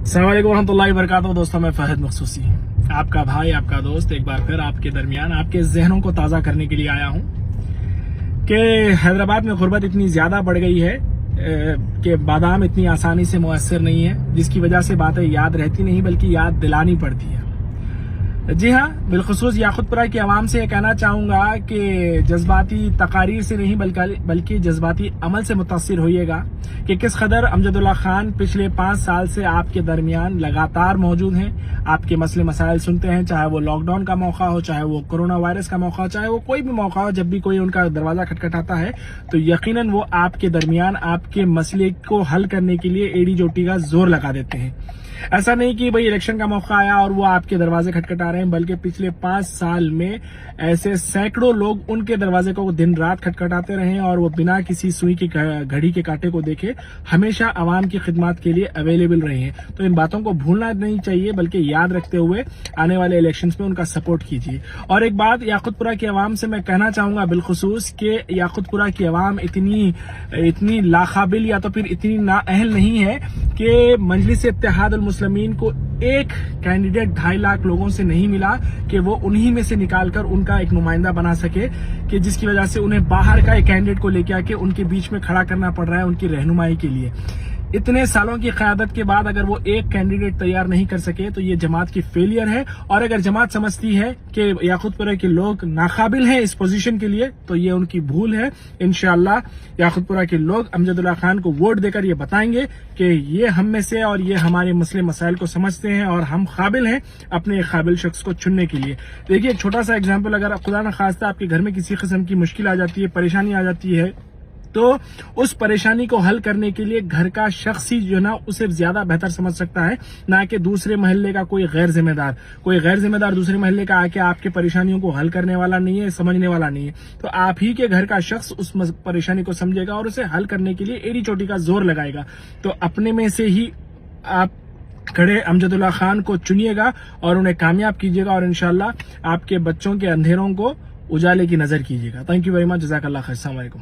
अस्सलाम वालेकुम रहमतुल्लाहि व बरकातहू। दोस्तों, मैं फहद मखसूसी, आपका भाई, आपका दोस्त, एक बार फिर आपके दरमियान आपके जहनों को ताज़ा करने के लिए आया हूँ कि हैदराबाद में गुर्बत इतनी ज़्यादा बढ़ गई है कि बादाम इतनी आसानी से मुयस्सर नहीं है, जिसकी वजह से बातें याद रहती नहीं बल्कि याद दिलानी पड़ती है। जी हाँ, बिलखुसूस याकुतपुरा की आवाम से कहना चाहूँगा कि जज्बाती तकारीर से नहीं बल्कि जज्बाती अमल से मुतासिर होइएगा कि किस कदर अमजदुल्ला खान पिछले 5 साल से आपके दरमियान लगातार मौजूद हैं, आपके मसले मसाइल सुनते हैं, चाहे वो लॉकडाउन का मौका हो, चाहे वो कोरोना वायरस का मौका हो, चाहे वो कोई भी मौका हो। जब भी कोई उनका दरवाजा खटखटाता है तो यकीनन वो आपके दरमियान आपके मसले को हल करने के लिए एड़ी चोटी का जोर लगा देते हैं। ऐसा नहीं कि भाई इलेक्शन का मौका आया और वो आपके दरवाजे खटखटा रहे हैं, बल्कि पिछले 5 साल में ऐसे सैकड़ों लोग उनके दरवाजे को दिन रात खटखटाते रहे और वो बिना किसी सुई की घड़ी के कांटे को देखे हमेशा आवाम की खिदमत के लिए अवेलेबल रहे हैं। तो इन बातों को भूलना नहीं चाहिए, बल्कि याद रखते हुए आने वाले इलेक्शंस में उनका सपोर्ट कीजिए। और एक बात याकुतपुरा की आवाम से मैं कहना चाहूंगा बिलखुसूस कि याकुतपुरा की आवाम इतनी लाकाबिल या तो फिर इतनी नाअहल नहीं है कि मजलिस इत्तेहाद मुस्लिमीन को एक कैंडिडेट 2.5 लाख लोगों से नहीं मिला कि वो उन्हीं में से निकालकर उनका एक नुमाइंदा बना सके, कि जिसकी वजह से उन्हें बाहर का एक कैंडिडेट को लेके आके उनके बीच में खड़ा करना पड़ रहा है उनकी रहनुमाई के लिए। इतने सालों की क़यादत के बाद अगर वो एक कैंडिडेट तैयार नहीं कर सके तो ये जमात की फेलियर है। और अगर जमात समझती है कि याकुतपुरा के लोग नाकाबिल हैं इस पोजीशन के लिए तो ये उनकी भूल है। इंशाअल्लाह याकुतपुरा के लोग अमजदुल्ला खान को वोट देकर ये बताएंगे कि ये हम में से और ये हमारे मसले मसाइल को समझते हैं और हम काबिल हैं अपने एक काबिल शख्स को चुनने के लिए। देखिए, एक छोटा सा एग्जाम्पल, अगर खुदा न खास्ता आपके घर में किसी किस्म की मुश्किल आ जाती है, परेशानी आ जाती है, तो उस परेशानी को हल करने के लिए घर का शख्स ही जो ना उसे ज्यादा बेहतर समझ सकता है, ना कि दूसरे मोहल्ले का कोई गैर जिम्मेदार दूसरे मोहल्ले का आके आपके परेशानियों को हल करने वाला नहीं है, समझने वाला नहीं है। तो आप ही के घर का शख्स उस परेशानी को समझेगा और उसे हल करने के लिए एड़ी चोटी का जोर लगाएगा। तो अपने में से ही आप खड़े अमजदुल्ला खान को चुनिएगा और उन्हें कामयाब कीजिएगा और इंशाअल्लाह आपके बच्चों के अंधेरों को उजाले की नजर कीजिएगा। थैंक यू वेरी मच, जज़ाकल्लाह खैर। अस्सलाम वालेकुम।